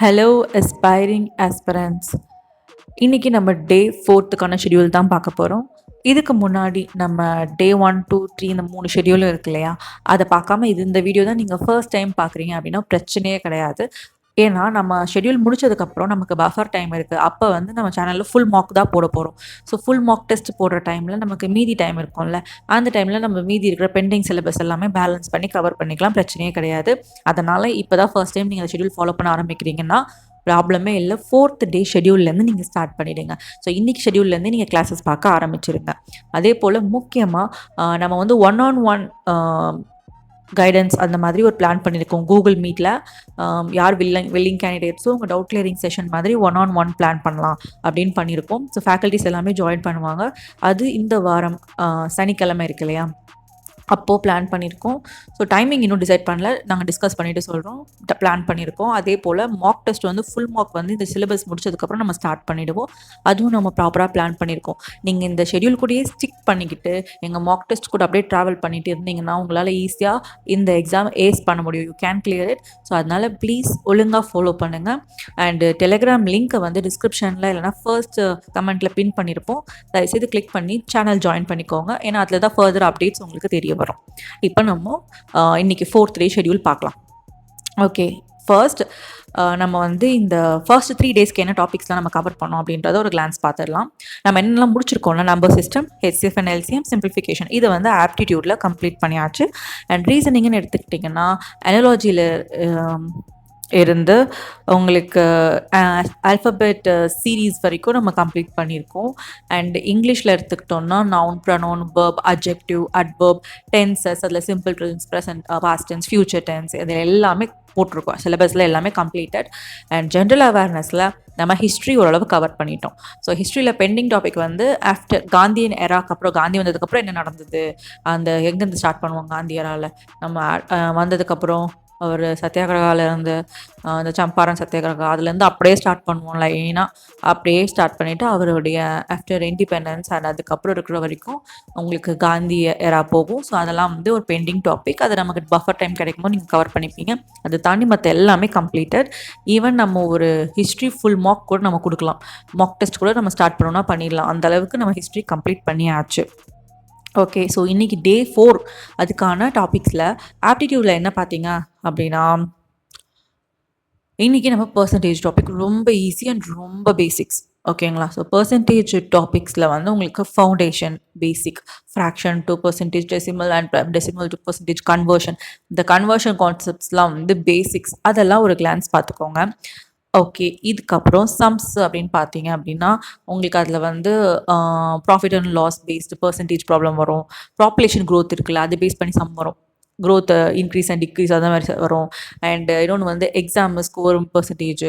Hello aspiring aspirants. இன்றைக்கி நம்ம டே 4க்கான schedule தான் பார்க்க போகிறோம். இதுக்கு முன்னாடி நம்ம டே 1, 2, 3 இந்த 3 ஷெடியூலும் இருக்கு இல்லையா, அதை பார்க்காம இந்த வீடியோ தான் நீங்கள் ஃபர்ஸ்ட் டைம் பார்க்குறீங்க அப்படின்னா பிரச்சனையே கிடையாது. ஏன்னா நம்ம ஷெடியூல் முடிச்சதுக்கப்புறம் நமக்கு பஃபர் டைம் இருக்குது. அப்போ வந்து நம்ம சேனலில் ஃபுல் மார்க் தான் போட போகிறோம். ஸோ ஃபுல் மார்க் டெஸ்ட் போடுற டைமில் நமக்கு மீதி டைம் இருக்கும்ல, அந்த டைமில் நம்ம மீதி இருக்கிற பெண்டிங் சிலபஸ் எல்லாமே பேலன்ஸ் பண்ணி கவர் பண்ணிக்கலாம், பிரச்சனையே கிடையாது. அதனால் இப்போ தான் ஃபர்ஸ்ட் டைம் நீங்கள் ஷெடியூல் ஃபாலோ பண்ண ஆரம்பிக்கிறீங்கன்னா ப்ராப்ளமே இல்லை. 4th டே ஷெடியூல்லேருந்து நீங்கள் ஸ்டார்ட் பண்ணிவிடுங்க. ஸோ இன்றைக்கி ஷெடியூல்லேருந்து நீங்கள் கிளாஸஸ் பார்க்க ஆரம்பிச்சிருங்க. அதே போல் முக்கியமாக நம்ம வந்து 1-on-1 கைடன்ஸ் அந்த மாதிரி ஒரு பிளான் பண்ணியிருக்கோம். கூகுள் மீட்டில் யார் வில்லிங் கேண்டிடேட்ஸோ உங்கள் டவுட் கிளியரிங் செஷன் மாதிரி 1-on-1 பிளான் பண்ணலாம் அப்படின்னு பண்ணியிருக்கோம். ஸோ ஃபேக்கல்ட்டிஸ் எல்லாமே ஜாயின் பண்ணுவாங்க. அது இந்த வாரம் சனிக்கிழமை இருக்கு இல்லையா, அப்போது பிளான் பண்ணியிருக்கோம். ஸோ டைமிங் இன்னும் டிசைட் பண்ணல, நாங்கள் டிஸ்கஸ் பண்ணிவிட்டு சொல்கிறோம். பிளான் பண்ணியிருக்கோம். அதே போல் மார்க் டெஸ்ட் வந்து ஃபுல் மார்க் வந்து இந்த சிலபஸ் முடிச்சதுக்கப்புறம் நம்ம ஸ்டார்ட் பண்ணிவிடுவோம். அதுவும் நம்ம ப்ராப்பராக பிளான் பண்ணியிருக்கோம். நீங்கள் இந்த ஷெடியூல் கூடயே ஸ்டிக் பண்ணிக்கிட்டு எங்கள் மார்க் டெஸ்ட் கூட அப்படியே ட்ராவல் பண்ணிட்டு இருந்தீங்கன்னா உங்களால் ஈஸியாக இந்த எக்ஸாம் ஏஸ் பண்ண முடியும். You can clear it. So அதனால் ப்ளீஸ் ஒழுங்காக ஃபாலோ பண்ணுங்கள். அண்டு டெலிகிராம் லிங்க்கை வந்து டிஸ்கிரிப்ஷனில் இல்லைனா ஃபர்ஸ்ட் கமெண்ட்டில் பின் பண்ணியிருப்போம். தயவுசெய்து கிளிக் பண்ணி சேனல் ஜாயின் பண்ணிக்கோங்க. ஏன்னா அதில் தான் ஃபர்தர் அப்டேட்ஸ் உங்களுக்கு தெரியும் வரும். இப்போ நம்ம இன்னைக்கு 4th டே ஷெடியூல் பார்க்கலாம். ஓகே, ஃபர்ஸ்ட் நம்ம வந்து இந்த ஃபர்ஸ்ட் 3 டேஸ்க்கு என்ன டாபிக்ஸ்லாம் நம்ம கவர் பண்ணோம் அப்படின்றத ஒரு கிளான்ஸ் பார்த்துடலாம். நம்ம என்னெல்லாம் முடிச்சிருக்கோம்னா number system, HCF and LCM, simplification, இதை வந்து ஆப்டிடியூடில் கம்ப்ளீட் பண்ணியாச்சு. அண்ட் ரீசனிங்னு எடுத்துக்கிட்டிங்கன்னா அனாலஜியில் இருந்து உங்களுக்கு ஆல்ஃபபெட் சீரீஸ் வரைக்கும் நம்ம கம்ப்ளீட் பண்ணியிருக்கோம். அண்ட் இங்கிலீஷில் எடுத்துக்கிட்டோம்னா noun, pronoun, verb, adjective, adverb, tenses, அதில் simple tense, present, past tense, future tense, இது எல்லாமே போட்டிருக்கோம். சிலபஸில் எல்லாமே கம்ப்ளீட்டட். அண்ட் ஜென்ரல் அவேர்னஸில் நம்ம ஹிஸ்ட்ரி ஓரளவு கவர் பண்ணிட்டோம். ஸோ ஹிஸ்ட்ரியில் பெண்டிங் டாபிக் வந்து ஆஃப்டர் காந்தியன் எராக்கு அப்புறம், காந்தி வந்ததுக்கப்புறம் என்ன நடந்தது, அந்த எங்கேருந்து ஸ்டார்ட் பண்ணுவோம் காந்தி எராவில், நம்ம வந்ததுக்கப்புறம் அவர் சத்தியாகிரகாவில் இருந்து அந்த சம்பாரன் சத்தியாகிரகா அதுலேருந்து அப்படியே ஸ்டார்ட் பண்ணுவோம். லைனாக அப்படியே ஸ்டார்ட் பண்ணிவிட்டு அவருடைய ஆஃப்டர் இண்டிபெண்டன்ஸ் அண்ட் அதுக்கப்புறம் இருக்கிற வரைக்கும் உங்களுக்கு காந்தி எரா போகும். ஸோ அதெல்லாம் வந்து ஒரு பெண்டிங் டாபிக். அது நமக்கு பஃபர் டைம் கிடைக்கும்போது நீங்கள் கவர் பண்ணிப்பீங்க. அதை தாண்டி மற்ற எல்லாமே கம்ப்ளீட்டட். ஈவன் நம்ம ஒரு ஹிஸ்ட்ரி ஃபுல் மார்க் கூட நம்ம கொடுக்கலாம். மார்க் டெஸ்ட் கூட நம்ம ஸ்டார்ட் பண்ணோன்னா பண்ணிடலாம். அந்தளவுக்கு நம்ம ஹிஸ்ட்ரி கம்ப்ளீட் பண்ணியாச்சு. ஓகே, ஸோ இன்றைக்கி டே 4 அதுக்கான டாபிக்ஸில் ஆப்டிடியூடில் என்ன பார்த்தீங்க அப்படின்னா, இன்றைக்கி நம்ம பர்சன்டேஜ் டாபிக் ரொம்ப ஈஸி அண்ட் ரொம்ப பேசிக்ஸ். ஓகேங்களா? ஸோ பர்சன்டேஜ் டாபிக்ஸில் வந்து உங்களுக்கு foundation, basic, fraction to percentage, decimal and decimal to percentage, conversion, இந்த கன்வர்ஷன் கான்செப்ட்ஸ்லாம் வந்து பேசிக்ஸ், அதெல்லாம் ஒரு கிளான்ஸ் பார்த்துக்கோங்க. ஓகே, இதுக்கப்புறம் சம்ஸ் அப்படின்னு பார்த்தீங்க அப்படின்னா உங்களுக்கு அதில் வந்து profit and loss based percentage problem வரும். பாப்புலேஷன் க்ரோத் இருக்குல்ல, அது பேஸ் பண்ணி சம் வரும். க்ரோத் இன்க்ரீஸ் அண்ட் டிக்ரீஸ் அந்த மாதிரி வரும். அண்ட் இன்னொன்று வந்து exam score percentage,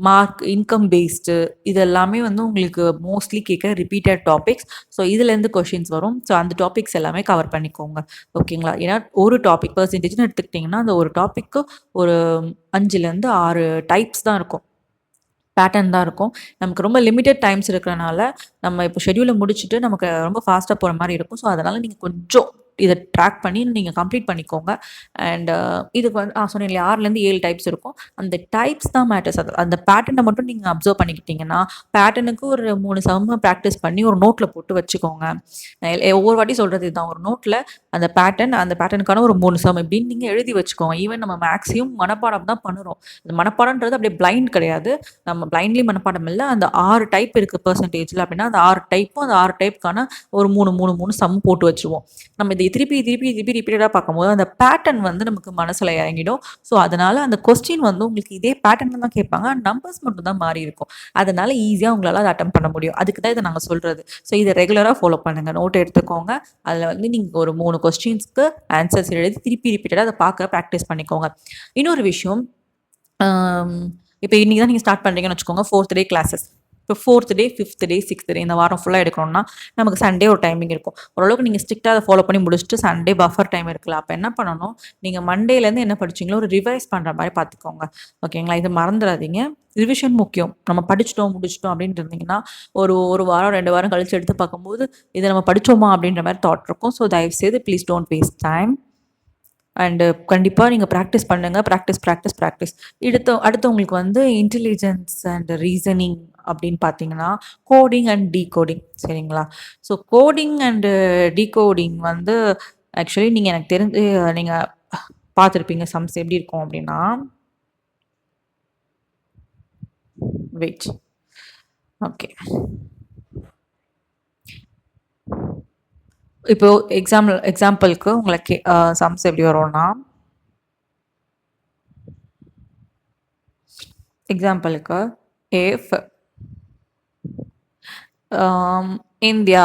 mark, income based, இது எல்லாமே வந்து உங்களுக்கு மோஸ்ட்லி கேட்க ரிப்பீட்டட் டாபிக்ஸ். ஸோ இதுலேருந்து கொஷின்ஸ் வரும். ஸோ அந்த டாபிக்ஸ் எல்லாமே கவர் பண்ணிக்கோங்க. ஓகேங்களா? ஏன்னா ஒரு டாபிக் பர்சன்டேஜ்னு எடுத்துக்கிட்டிங்கன்னா அந்த ஒரு டாப்பிக்கு ஒரு 5லேருந்து 6 டைப்ஸ் தான் இருக்கும், பேட்டர்ன் தான் இருக்கும். நமக்கு ரொம்ப லிமிட்டட் டைம்ஸ் இருக்கிறனால நம்ம இப்போ ஷெடியூலை முடிச்சுட்டு நமக்கு ரொம்ப ஃபாஸ்ட்டாக போகிற மாதிரி இருக்கும். ஸோ அதனால் நீங்கள் கொஞ்சம் இதை ட்ராக் பண்ணி நீங்கள் கம்ப்ளீட் பண்ணிக்கோங்க. அண்ட் இதுக்கு வந்து சொன்னேன் இல்லையா, 6லேருந்து 7 டைப்ஸ் இருக்கும். அந்த டைப்ஸ் தான் மேட்டர்ஸ். அந்த பேட்டர்னை மட்டும் நீங்கள் அப்சர்வ் பண்ணிக்கிட்டிங்கன்னா பேட்டர்னுக்கு ஒரு 3 சம்ம ப்ராக்டிஸ் பண்ணி ஒரு நோட்டில் போட்டு வச்சுக்கோங்க. ஒவ்வொரு வாட்டி சொல்கிறது இதுதான், ஒரு நோட்டில் அந்த பேட்டர்னுக்கான ஒரு 3 சம் இப்படின்னு நீங்கள் எழுதி வச்சுக்கோங்க. ஈவன் நம்ம மேக்ஸிமம் மனப்பாடம் தான் பண்ணுறோம். அந்த மனப்பாடன்றது அப்படியே பிளைண்ட் கிடையாது. நம்ம பிளைண்ட்லி மனப்பாடம் இல்லை. அந்த 6 டைப் இருக்குது பர்சன்டேஜில் அப்படின்னா அந்த 6 டைப்பும் அந்த 6 டைப்புக்கான ஒரு 3 சம் போட்டு வச்சுருவோம். நம்ம இதை திருப்பி ரிப்பீட்டடாக பார்க்கும்போது அந்த பேட்டர்ன் வந்து நமக்கு மனசில் இறங்கிடும். ஸோ அதனால் அந்த கொஸ்டின் வந்து உங்களுக்கு இதே பேட்டர்ன் தான் கேட்பாங்க, நம்பர்ஸ் மட்டும் தான் மாறி இருக்கும். அதனால் ஈஸியாக உங்களால் அதை அட்டம் பண்ண முடியும். அதுக்கு தான் இதை நாங்கள் சொல்கிறது. ஸோ இதை ரெகுலராக ஃபாலோ பண்ணுங்கள். நோட் எடுத்துக்கோங்க. அதில் வந்து நீங்கள் ஒரு 3 கொஸ்டின்ஸ்க்கு ஆன்சர்ஸ் எழுதி திருப்பி ரிப்பீட்டடாக அதை பார்க்க ப்ராக்டிஸ் பண்ணிக்கோங்க. இன்னொரு விஷயம், இப்போ இன்றைக்கி தான் நீங்கள் ஸ்டார்ட் பண்ணுறீங்கன்னு வச்சுக்கோங்க. 4th டே கிளாஸஸ். இப்போ 4th டே, 5th டே, 6th டே இந்த வாரம் ஃபுல்லாக எடுக்கணும்னா நமக்கு சண்டே ஒரு டைமிங் இருக்கும். ஓரளவுக்கு நீங்கள் ஸ்ட்ரிக்டாக அதை ஃபாலோ பண்ணி முடிச்சுட்டு சண்டே பஃபர் டைம் இருக்குல்ல, அப்போ என்ன பண்ணணும், நீங்கள் மண்டேலேருந்து என்ன படிச்சிங்களோ ஒரு ரிவைஸ் பண்ணுற மாதிரி பார்த்துக்கோங்க. ஓகேங்களா? இதை மறந்துடாதீங்க. ரிவிஷன் முக்கியம். நம்ம படிச்சிட்டோம் முடிச்சிட்டோம் அப்படின்ட்டு இருந்தீங்கன்னா ஒரு வாரம் 2 வாரம் கழிச்சு எடுத்து பார்க்கும்போது இதை நம்ம படித்தோமா அப்படின்ற மாதிரி தாட் இருக்கும். ஸோ தயவுசெய்து please don't waste time. And கண்டிப்பாக நீங்கள் ப்ராக்டிஸ் பண்ணுங்கள். ப்ராக்டிஸ். அடுத்து உங்களுக்கு வந்து இன்டெலிஜென்ஸ் அண்ட் ரீசனிங் அப்படின்னு பார்த்தீங்கன்னா, கோடிங் அண்ட் டீகோடிங் சரிங்களா? ஸோ கோடிங் அண்டு டீகோடிங் வந்து ஆக்சுவலி நீங்கள் எனக்கு தெரிஞ்சு நீங்கள் பார்த்துருப்பீங்க சம்ஸ் எப்படி இருக்கும் அப்படின்னா வெயிட் ஓகே. இப்போ எக்ஸாம்பிளுக்கு உங்களுக்கு சம்ஸ் எப்படி வரும்னா எக்ஸாம்பிளுக்கு இஃப் இந்தியா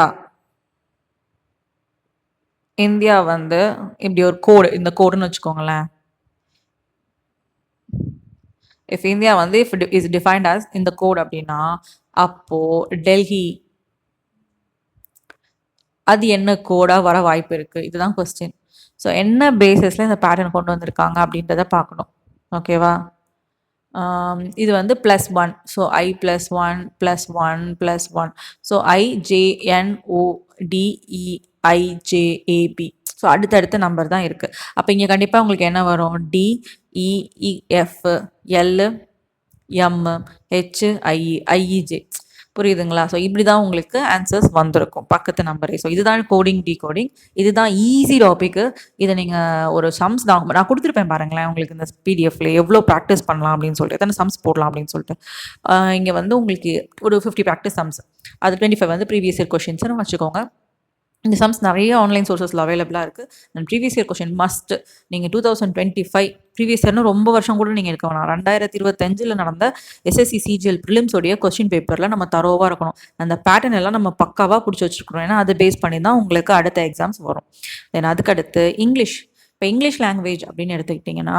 இந்தியா வந்து இப்படி ஒரு கோடு இந்த கோடுன்னு வச்சுக்கோங்களேன். இஃப் இந்தியா வந்து இஃப் இஸ் டிஃபைன்ட் அஸ் இந்த கோட் அப்படின்னா அப்போ டெல்லி அது என்ன கோடா வர வாய்ப்பு இருக்கு? இதுதான் கொஸ்டின். ஸோ என்ன பேசிஸ்ல இந்த பேட்டர்ன் கொண்டு வந்திருக்காங்க அப்படின்றத பார்க்கணும். ஓகேவா? இது வந்து +1. So I +1 +1 +1. So IJNODEIJAB. So அடுத்தடுத்த நம்பர் தான் இருக்கு. அப்போ இங்கே கண்டிப்பாக உங்களுக்கு என்ன வரும்? DEEF LMHIEIJ. புரியுதுங்களா? ஸோ இப்படி தான் உங்களுக்கு ஆன்சர்ஸ் வந்திருக்கும் பக்கத்து நம்பரே. ஸோ இதுதான் கோடிங் டீகோடிங். இதுதான் ஈஸி டாபிக்கு. இதை நீங்கள் ஒரு சம்ஸ் தான் நான் கொடுத்துருப்பேன் பாருங்களேன் உங்களுக்கு இந்த பிடிஎஃப்ல எவ்வளோ ப்ராக்டிஸ் பண்ணலாம் அப்படின்னு சொல்லிட்டு எத்தனை சம்ஸ் போடலாம் அப்படின்னு சொல்லிட்டு இங்கே வந்து உங்களுக்கு ஒரு 50 ப்ராக்டிஸ் சம்ஸ், அது 25 வந்து ப்ரீவியஸ் இயர் கொஷின்ஸ்னு வச்சுக்கோங்க. இந்த சம்ஸ் நிறைய ஆன்லைன் சோர்ஸஸில் அவைலபிளாக இருக்குது. And previous year question must. நீங்கள் 2025 ப்ரீவியஸ் இயர்னு ரொம்ப வருஷம் கூட நீங்கள் இருக்க வேணாம். 2025 நடந்த எஸ்எஸ்சி சிஜிஎல் ப்ரிலிம்ஸோடைய கொஸ்டின் பேப்பரில் நம்ம தரோவாக இருக்கணும். அந்த பேட்டர்ன் எல்லாம் நம்ம பக்காவாக பிடிச்சி வச்சுருக்கணும். ஏன்னா அதை பேஸ் பண்ணி தான் உங்களுக்கு அடுத்த எக்ஸாம்ஸ் வரும். தென் அதுக்கடுத்து இங்கிலீஷ். இப்போ இங்கிலீஷ் லாங்குவேஜ் அப்படின்னு எடுத்துக்கிட்டிங்கன்னா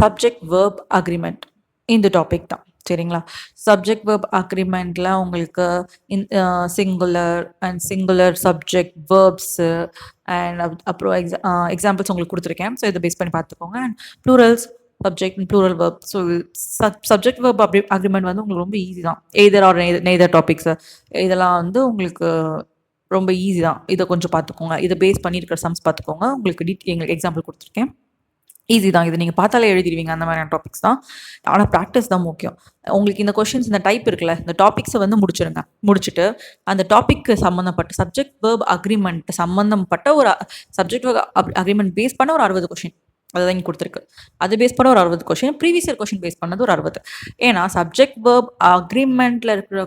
சப்ஜெக்ட் வேர்ப் அக்ரிமெண்ட் இந்த டாபிக் தான் சரிங்களா? சப்ஜெக்ட் வேர்ப் அக்ரிமெண்ட்டில் உங்களுக்கு singular and singular subject verbs and அப்புறம் எக்ஸாம்பிள்ஸ் உங்களுக்கு கொடுத்துருக்கேன். ஸோ இதை பேஸ் பண்ணி பார்த்துக்கோங்க. And plurals subject and plural verb. So subject verb agreement வந்து உங்களுக்கு ரொம்ப ஈஸி தான். எய்தர் ஆர் நெய்தர் டாபிக்ஸு இதெல்லாம் வந்து உங்களுக்கு ரொம்ப ஈஸி தான். இதை கொஞ்சம் பார்த்துக்கோங்க. இதை பேஸ் பண்ணியிருக்கிற சம்ஸ் பார்த்துக்கோங்க. உங்களுக்கு எங்களுக்கு எக்ஸாம்பிள் கொடுத்துருக்கேன். ஈஸி தான். இது நீங்கள் பார்த்தாலே எழுதிடுவீங்க. அந்த மாதிரியான டாபிக்ஸ் தான். ஆனால் ப்ராக்டிஸ் தான் முக்கியம். உங்களுக்கு இந்த கொஷின்ஸ் இந்த டைப் இருக்குல்ல, இந்த டாபிக்ஸை வந்து முடிச்சுட்டு அந்த டாபிக்கு சம்மந்தப்பட்ட சப்ஜெக்ட் வேர்ப் அக்ரிமெண்ட் சம்மந்தப்பட்ட ஒரு சப்ஜெக்ட் வேர்ப் அக்ரிமெண்ட் பேஸ் பண்ண ஒரு 60 கொஷின் அதுதான் இங்கே கொடுத்துருக்கு. அது பேஸ் பண்ண ஒரு 60 question, previous year question base பண்ணது ஒரு 60. ஏன்னா சப்ஜெக்ட் வேர்ப் அக்ரிமெண்ட்டில் இருக்கிற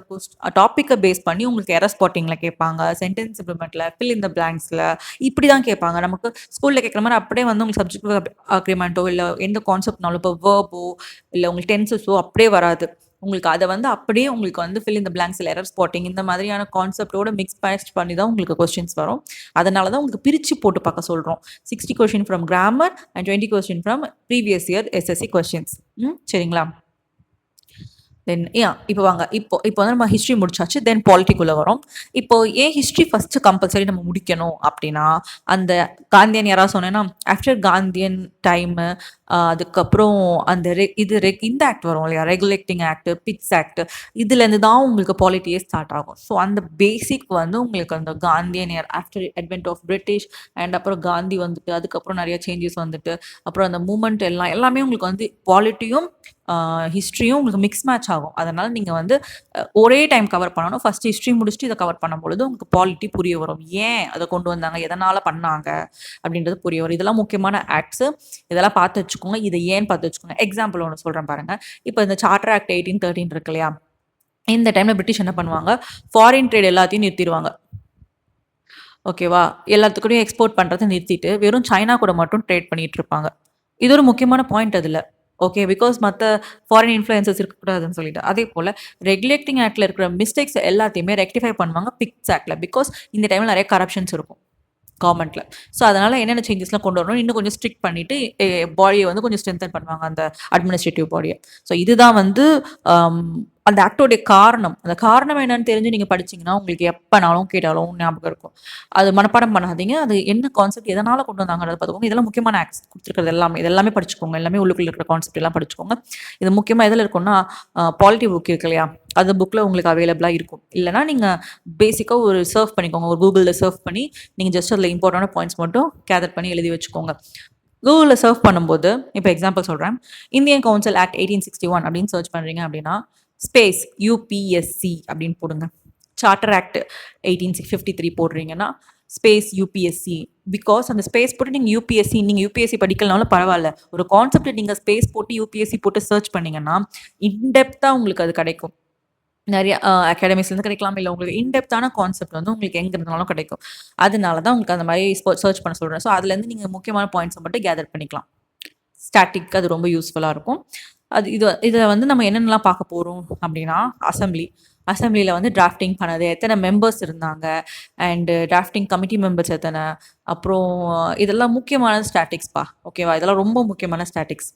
டாப்பிக்கை பேஸ் பண்ணி உங்களுக்கு எரர் ஸ்பாட்டிங்கில் கேட்பாங்க, சென்டென்ஸ் இம்ப்ளிமெண்ட்டில், ஃபில் இன் த பிளாங்க்ஸில் இப்படி தான் கேட்பாங்க. நமக்கு ஸ்கூலில் கேட்குற மாதிரி அப்படியே வந்து உங்களுக்கு சப்ஜெக்ட் வேர்ப் அக்ரிமெண்ட்டோ இல்லை எந்த கான்செப்ட்னாலும் இப்போ வேர்போ இல்லை உங்களுக்கு டென்சஸோ அப்படியே வராது. உங்களுக்கு அதை வந்து அப்படியே உங்களுக்கு வந்து ஃபில் இந்த பிளாங்க்ஸில் எரர் ஸ்பாட்டிங் இந்த மாதிரியான கான்செப்டோட மிக்ஸ் பேஸ்ட் பண்ணி தான் உங்களுக்கு கொஸ்டின்ஸ் வரும். அதனால தான் உங்களுக்கு பிரித்து போட்டு பார்க்க சொல்கிறோம். 60 question from grammar and 20 question from previous year SSC questions. சரிங்களா? தென் இப்போ வாங்க இப்போ வந்து நம்ம ஹிஸ்ட்ரி முடிச்சாச்சு. தென் பாலிட்டிக்குள்ளே வரும். இப்போ ஏன் ஹிஸ்ட்ரி ஃபஸ்ட்டு கம்பல்சரி நம்ம முடிக்கணும் அப்படின்னா, அந்த காந்தியன் யாராவது சொன்னேன்னா ஆஃப்டர் காந்தியன் டைமு அதுக்கப்புறம் அந்த இந்த ஆக்ட் வரும் இல்லையா, ரெகுலேட்டிங் ஆக்ட், பிட்ஸ் ஆக்ட், இதுலேருந்து தான் உங்களுக்கு பாலிட்டியே ஸ்டார்ட் ஆகும். ஸோ அந்த பேசிக் வந்து உங்களுக்கு அந்த Gandhian era after advent of British and அப்புறம் காந்தி வந்துட்டு அதுக்கப்புறம் நிறைய சேஞ்சஸ் வந்துட்டு அப்புறம் அந்த மூமெண்ட் எல்லாமே உங்களுக்கு வந்து பாலிட்டியும் ஹிஸ்ட்ரியும் உங்களுக்கு மிக்ஸ் மேட்ச் ஆகும். அதனால் நீங்கள் வந்து ஒரே டைம் கவர் பண்ணணும். ஃபஸ்ட்டு ஹிஸ்ட்ரி முடிச்சுட்டு இதை கவர் பண்ணும்பொழுது உங்களுக்கு பாலிட்டி புரிய வரும். ஏன் அதை கொண்டு வந்தாங்க, எதனால் பண்ணாங்க அப்படின்றது புரிய வரும். இதெல்லாம் முக்கியமான ஆக்ட்ஸு. இதெல்லாம் பார்த்து வச்சுக்கோங்க. இதை ஏன்னு பார்த்து வச்சுக்கோங்க. எக்ஸாம்பிள் ஒன்று சொல்கிறேன் பாருங்கள். இப்போ இந்த சார்ட்டர் ஆக்ட் 1813 இருக்கு இல்லையா, இந்த டைமில் பிரிட்டிஷ் என்ன பண்ணுவாங்க, ஃபாரின் ட்ரேட் எல்லாத்தையும் நிறுத்திடுவாங்க. ஓகேவா? எல்லாத்துக்கூடயும் எக்ஸ்போர்ட் பண்ணுறதை நிறுத்திட்டு வெறும் சைனா கூட மட்டும் ட்ரேட் பண்ணிகிட்டு இருப்பாங்க. இது ஒரு முக்கியமான பாயிண்ட் அதில். ஓகே, பிகாஸ் மற்ற ஃபாரின் இன்ஃப்ளூயன்சஸ் இருக்கக்கூடாதுன்னு சொல்லிட்டு. அதே போல் ரெகுலேட்டிங் ஆக்டில் இருக்கிற மிஸ்டேக்ஸ் எல்லாத்தையுமே ரெக்டிஃபை பண்ணுவாங்க பிட்ஸ் ஆக்டில். பிகாஸ் இந்த டைமில் நிறைய கரப்ஷன்ஸ் இருக்கும் கவர்மெண்ட்டில். ஸோ அதனால் என்னென்ன சேஞ்சஸ்லாம் கொண்டு வரணும், இன்னும் கொஞ்சம் ஸ்ட்ரிக்ட் பண்ணிவிட்டு பாடியை வந்து கொஞ்சம் ஸ்ட்ரென்தன் பண்ணுவாங்க அந்த அட்மினிஸ்ட்ரேட்டிவ் பாடியை. ஸோ இதுதான் வந்து அந்த ஆக்டோடைய காரணம். அந்த காரணம் என்னன்னு தெரிஞ்சு நீங்கள் படிச்சிங்கன்னா உங்களுக்கு எப்போனாலும் கேட்டாலும் ஞாபகம் இருக்கும். அது மனப்பாடம் பண்ணாதீங்க. அது என்ன கான்செப்ட் எதனால் கொண்டு வந்தாங்கிறத பார்த்துக்கோங்க. இதெல்லாம் முக்கியமான ஆக்ட்ஸ் கொடுத்துருக்கிறது இதெல்லாமே படிச்சுக்கோங்க. எல்லாமே உள்ளுக்குள்ள இருக்கிற கான்செப்ட் எல்லாம் படிச்சுக்கோங்க. இது முக்கியமாக எதில் இருக்கும்னா பாலிட்டி புக் இருக்கு இல்லையா, அது புக்கில் உங்களுக்கு அவைலபிளாக இருக்கும். இல்லைனா நீங்கள் பேசிக்காக ஒரு சர்ஃப் பண்ணிக்கோங்க, ஒரு கூகுளில் சர்ஃப் பண்ணி நீங்கள் ஜஸ்ட் அதில் இம்பார்ட்டண்டான பாயிண்ட்ஸ் மட்டும் கேதர் பண்ணி எழுதி வச்சுக்கோங்க. கூகுளில் சர்ச் பண்ணும்போது இப்போ எக்ஸாம்பிள் சொல்கிறேன், இந்தியன் கவுன்சில் ஆக்ட் 1861 அப்படின்னு சர்ச் பண்ணுறீங்க அப்படின்னா ஸ்பேஸ் யூபிஎஸ்சி அப்படின்னு போடுங்க. சார்ட்டர் ஆக்ட் 1853 போடுறீங்கன்னா ஸ்பேஸ் யூபிஎஸ்சி. பிகாஸ் அந்த ஸ்பேஸ் போட்டு நீங்கள் யூபிஎஸ்சி படிக்கலனாலும் பரவாயில்ல, ஒரு கான்செப்ட் நீங்கள் ஸ்பேஸ் போட்டு யூபிஎஸ்சி போட்டு சர்ச் பண்ணீங்கன்னா இன்டெப்த்தாக உங்களுக்கு அது கிடைக்கும். நிறைய அகாடமிஸ்லேருந்து கிடைக்கலாம், இல்லை உங்களுக்கு இன்டெப்த்தான கான்செப்ட் வந்து உங்களுக்கு எங்கே இருந்தாலும் கிடைக்கும். அதனால தான் உங்களுக்கு அந்த மாதிரி சர்ச் பண்ண சொல்கிறேன். ஸோ அதுலேருந்து நீங்கள் முக்கியமான பாயிண்ட்ஸை மட்டும் கேதர் பண்ணிக்கலாம். ஸ்டாட்டிக் அது ரொம்ப யூஸ்ஃபுல்லாக இருக்கும். இதில் வந்து நம்ம என்னென்னலாம் பார்க்க போகிறோம் அப்படின்னா, அசம்பிளியில் வந்து டிராஃப்டிங் பண்ணது, எத்தனை மெம்பர்ஸ் இருந்தாங்க, அண்டு டிராஃப்டிங் கமிட்டி மெம்பர்ஸ் எத்தனை, அப்புறம் இதெல்லாம் முக்கியமான ஸ்டாட்டிக்ஸ்ப்பா. ஓகேவா? இதெல்லாம் ரொம்ப முக்கியமான statistics.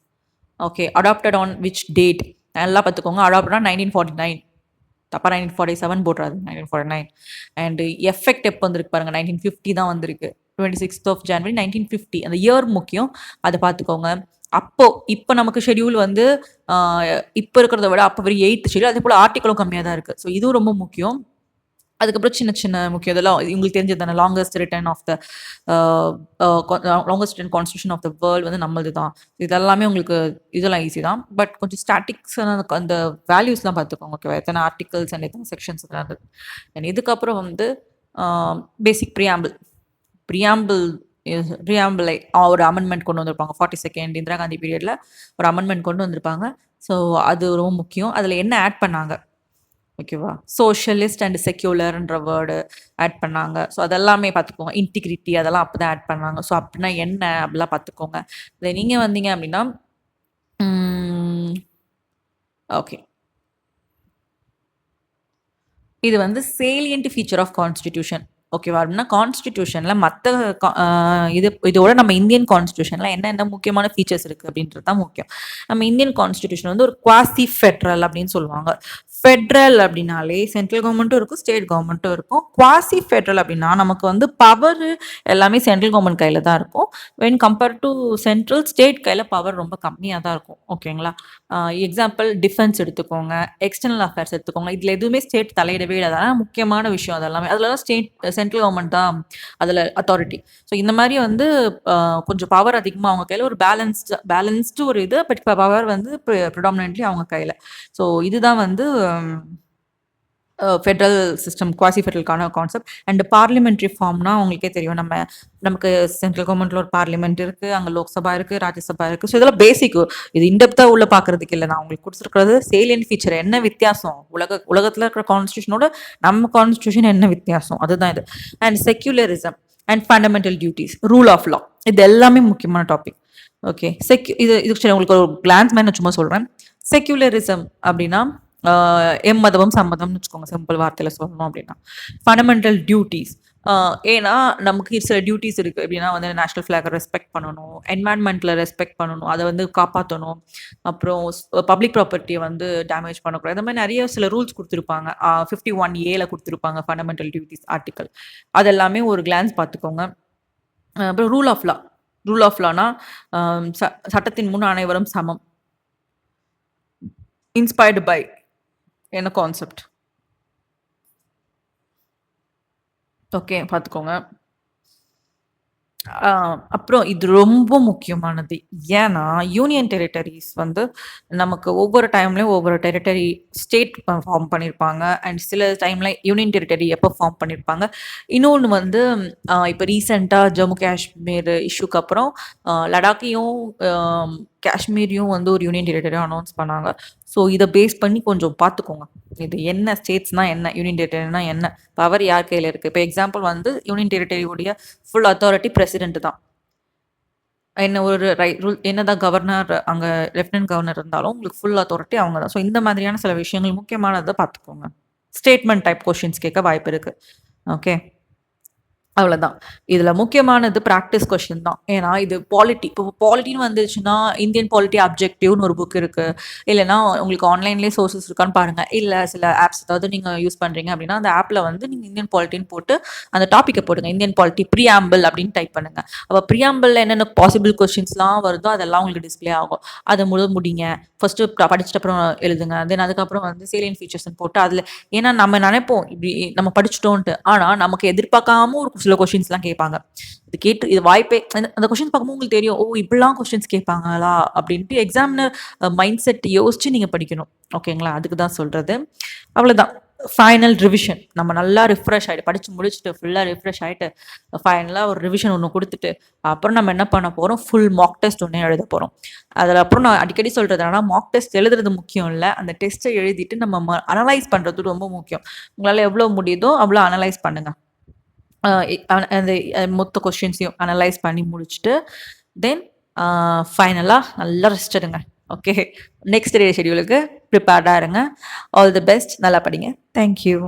Okay. Adopted on which date நல்லா பார்த்துக்கோங்க. Adopted on 1949. தப்பா 1947 போடுறாது, 1949. அண்ட் எஃபெக்ட் எப்போ வந்திருக்கு பாருங்க, 1950 தான் வந்திருக்கு. 26th January 1950. அந்த இயர் முக்கியம், அதை பார்த்துக்கோங்க. இப்போ நமக்கு ஷெடியூல் வந்து இப்போ இருக்கிறத விட அப்போ வெறும் 8th ஷெடியூல். அதே போல் ஆர்டிக்கலும் கம்மியாக தான் இருக்குது. ஸோ இதுவும் ரொம்ப முக்கியம். அதுக்கப்புறம் சின்ன சின்ன முக்கியம் இதெல்லாம் உங்களுக்கு தெரிஞ்சது தானே. Longest written constitution of the world வந்து நம்மளது தான். இதெல்லாமே உங்களுக்கு இதெல்லாம் ஈஸி தான். பட் கொஞ்சம் ஸ்டாட்டிக்ஸ் அந்த வேல்யூஸ்லாம் பார்த்துக்கோங்க. ஓகேவா? எத்தனை ஆர்டிகல்ஸ் அண்ட் எத்தனை செக்ஷன்ஸ் இருந்தது. அண்ட் இதுக்கப்புறம் வந்து பேசிக் ப்ரியாம்பிளை ஒரு அமெண்ட்மெண்ட் கொண்டு வந்திருப்பாங்க. 42nd இந்திரா காந்தி பீரியடில் ஒரு அமெண்ட்மெண்ட் கொண்டு வந்திருப்பாங்க. ஸோ அது ரொம்ப முக்கியம். அதில் என்ன ஆட் பண்ணாங்க, ஓகேவா? சோஷியலிஸ்ட் அண்ட் செக்யூலர்ன்ற வேர்டு ஆட் பண்ணாங்க. ஸோ அதெல்லாமே பார்த்துக்கோங்க. இன்டிகிரிட்டி அதெல்லாம் அப்போ தான் ஆட் பண்ணாங்க. ஸோ அப்படின்னா என்ன அப்படிலாம் பார்த்துக்கோங்க. இதை நீங்கள் வந்தீங்க அப்படின்னா ஓகே, இது வந்து சேலியன்ட் ஃபீச்சர் ஆஃப் கான்ஸ்டிடியூஷன். ஓகேவா? அப்படின்னா கான்ஸ்டிடியூஷனில் மற்ற இதோட நம்ம இந்தியன் கான்ஸ்டியூஷனில் என்ன முக்கியமான ஃபீச்சர்ஸ் இருக்குது அப்படின்றது தான் முக்கியம். நம்ம இந்தியன் கான்ஸ்டிடியூஷன் வந்து ஒரு குவாசி ஃபெட்ரல் அப்படின்னு சொல்லுவாங்க. ஃபெட்ரல் அப்படின்னாலே சென்ட்ரல் கவர்மெண்ட்டும் இருக்கும், ஸ்டேட் கவர்மெண்ட்டும் இருக்கும். குவாசி ஃபெட்ரல் அப்படின்னா நமக்கு வந்து பவர் எல்லாமே சென்ட்ரல் கவர்மெண்ட் கையில் தான் இருக்கும். When compare to central, state கையில் பவர் ரொம்ப கம்மியாக தான் இருக்கும். ஓகேங்களா? எக்ஸாம்பிள் டிஃபென்ஸ் எடுத்துக்கோங்க, எக்ஸ்டர்னல் அஃபேர்ஸ் எடுத்துக்கோங்க. இதில் எதுவுமே ஸ்டேட் தலையிடவே இல்லை. அதெல்லாம் முக்கியமான விஷயம். அதெல்லாமே அதில் சென்ட்ரல் கவர்மெண்ட் தான் அதில் அத்தாரிட்டி. ஸோ இந்த மாதிரி வந்து கொஞ்சம் பவர் அதிகமாக அவங்க கையில், ஒரு பேலன்ஸ்டு ஒரு இது. பட் பவர் வந்து ப்ரிடாமினென்ட்லி அவங்க கையில். ஸோ இதுதான் வந்து ஃபெட்ரல் சிஸ்டம், குவாசி ஃபெட்ரலுக்கான கான்செப்ட். அண்ட் பார்லிமெண்ட்ரி ஃபார்ம்னா உங்களுக்கே தெரியும். நமக்கு சென்ட்ரல் கவர்மெண்ட்டில் ஒரு பார்லிமெண்ட் இருக்குது, அங்கே லோக்சபா இருக்குது, ராஜ்யசபா இருக்குது. ஸோ இதெல்லாம் பேசிக். இது இன்டெப்த்தாக உள்ள பார்க்குறதுக்கு இல்லை. நான் உங்களுக்கு கொடுத்துருக்கிறது சேலியன் ஃபீச்சர். என்ன வித்தியாசம் உலகத்தில் இருக்கிற கான்ஸ்டியூஷனோட நம்ம கான்ஸ்டியூஷன் என்ன வித்தியாசம், அதுதான் இது. And secularism and fundamental duties, rule of law, இது எல்லாமே முக்கியமான டாபிக். ஓகே. இது உங்களுக்கு ஒரு கிளான்ஸ் மாதிரி நான் சும்மா சொல்கிறேன். செக்யூலரிசம் அப்படின்னா எம்மதமும் சம்மதம்னு வச்சுக்கோங்க, சிம்பிள் வார்த்தையில் சொல்லணும் அப்படின்னா. ஃபண்டமெண்டல் டியூட்டிஸ், ஏன்னா நமக்கு சில டியூட்டிஸ் இருக்குது. எப்படின்னா வந்து நேஷனல் ஃப்ளாகை ரெஸ்பெக்ட் பண்ணணும், என்வாயன்மெண்ட்டில் ரெஸ்பெக்ட் பண்ணணும், அதை வந்து காப்பாற்றணும், அப்புறம் பப்ளிக் ப்ராப்பர்ட்டியை வந்து டேமேஜ் பண்ணக்கூடாது. இந்த மாதிரி நிறைய சில ரூல்ஸ் கொடுத்துருப்பாங்க. 51A கொடுத்துருப்பாங்க ஃபண்டமெண்டல் டியூட்டிஸ் ஆர்டிக்கல். அதெல்லாமே ஒரு கிளான்ஸ் பார்த்துக்கோங்க. அப்புறம் ரூல் ஆஃப் லானா சட்டத்தின் முன் அனைவரும் சமம். இன்ஸ்பயர்டு பை என்ன கான்செப்ட், ஓகே பார்த்துக்கோங்க. அப்புறம் இது ரொம்ப முக்கியமானது. ஏன்னா யூனியன் டெரிட்டரிஸ் வந்து நமக்கு ஒவ்வொரு டைம்லையும் ஒவ்வொரு டெரிட்டரி ஸ்டேட் ஃபார்ம் பண்ணியிருப்பாங்க. அண்ட் சில டைமில் யூனியன் டெரிட்டரி எப்போ ஃபார்ம் பண்ணியிருப்பாங்க. இன்னொன்று வந்து இப்போ ரீசெண்டாக ஜம்மு காஷ்மீர் இஷ்யூக்கு அப்புறம் லடாக்கையும் காஷ்மீரையும் வந்து ஒரு யூனியன் டெரிட்டரியும் அனௌன்ஸ் பண்ணாங்க. ஸோ இதை பேஸ் பண்ணி கொஞ்சம் பார்த்துக்கோங்க. இது என்ன ஸ்டேட்ஸ்னால் என்ன, யூனியன் டெரிட்டரினா என்ன, பவர் யார் கையில் இருக்குது. இப்போ எக்ஸாம்பிள் வந்து யூனியன் டெரிட்டரியோடைய ஃபுல் அத்தாரிட்டி பிரசிடென்ட் தான். என்ன ஒரு ரூல் என்னதான் கவர்னர் அங்கே லெஃப்டினன்ட் கவர்னர் இருந்தாலும் உங்களுக்கு ஃபுல் அத்தாரிட்டி அவங்க தான். ஸோ இந்த மாதிரியான சில விஷயங்கள் முக்கியமானதை பார்த்துக்கோங்க. ஸ்டேட்மெண்ட் டைப் கொஷின்ஸ் கேட்க வாய்ப்பு இருக்குது. ஓகே, அவ்வளோதான். இதில் முக்கியமானது ப்ராக்டிஸ் கொஷின் தான். ஏன்னா இது பாலிட்டி. இப்போ பாலிட்டின்னு வந்துச்சுன்னா இந்தியன் பாலிட்டி அப்ஜெக்டிவ்னு ஒரு புக் இருக்குது. இல்லைனா உங்களுக்கு ஆன்லைன்லேயே சோர்சஸ் இருக்கான்னு பாருங்கள். இல்லை சில ஆப்ஸ் ஏதாவது நீங்கள் யூஸ் பண்ணுறீங்க அப்படின்னா அந்த ஆப்பில் வந்து நீங்கள் இந்தியன் பாலிட்டின்னு போட்டு அந்த டாப்பிக்கை போடுங்க. இந்தியன் பாலிட்டி ப்ரியாம்பிள் அப்படின்னு டைப் பண்ணுங்கள். அப்போ ப்ரியாம்பிளில் என்னென்ன பாசிபிள் கொஷின்ஸ்லாம் வருதோ அதெல்லாம் உங்களுக்கு டிஸ்பிளே ஆகும். அதை முடிங்க. ஃபஸ்ட்டு படிச்சுட்டு அப்புறம் எழுதுங்க. தென் அதுக்கப்புறம் வந்து சேலியன் ஃபீச்சர்ஸ்ன்னு போட்டு அதில், ஏன்னா நம்ம நினைப்போம் இப்படி நம்ம படிச்சுட்டோன்ட்டு, ஆனால் நமக்கு எதிர்பார்க்காம ஒரு சில கொஷின்ஸ்லாம் கேட்பாங்க. இது கேட்டு இது வாய்ப்பே அந்த கொஷின்ஸ் பார்க்கும்போது உங்களுக்கு தெரியும். ஓ! இப்படிலாம் கொஸ்டின்ஸ் கேட்பாங்களா? அப்படின்ட்டு எக்ஸாமினர் மைண்ட் செட் யோசிச்சு நீங்க படிக்கணும். ஓகேங்களா? அதுக்கு தான் சொல்றது. அவ்வளோதான். Final revision. நம்ம நல்லா ரிஃப்ரெஷ் ஆயிட்டு படிச்சு முடிச்சுட்டு ஃபுல்லா ரிஃப்ரெஷ் ஆயிட்டு, ஃபைனலா ஒரு ரிவிஷன் ஒண்ணு குடுத்துட்டு, அப்புறம் நம்ம என்ன பண்ண போறோம், ஃபுல் மாக் டெஸ்ட் ஒண்ணு எழுத போறோம். அதுல அப்புறம் நான் அடிக்கடி சொல்றது என்னன்னா, மாக் டெஸ்ட் எழுதுறது முக்கியம் இல்ல. அந்த டெஸ்ட்ட எழுதிட்டு நம்ம அனலைஸ் பண்றது ரொம்ப முக்கியம். உங்களால எவ்வளோ முடியுதோ அவ்வளோ அனலைஸ் பண்ணுங்க. அ எ அந்த மொத்த கொஸ்டின்ஸையும் அனலைஸ் பண்ணி முடிச்சுட்டு, தென் ஃபைனலா நல்லா ரெஸ்ட் எடுங்க. ஓகே. நெக்ஸ்ட் டே ஷெட்யூலுக்கு ப்ரிப்பேர்டா இருங்க. All the best. நல்லா படிங்க. Thank you.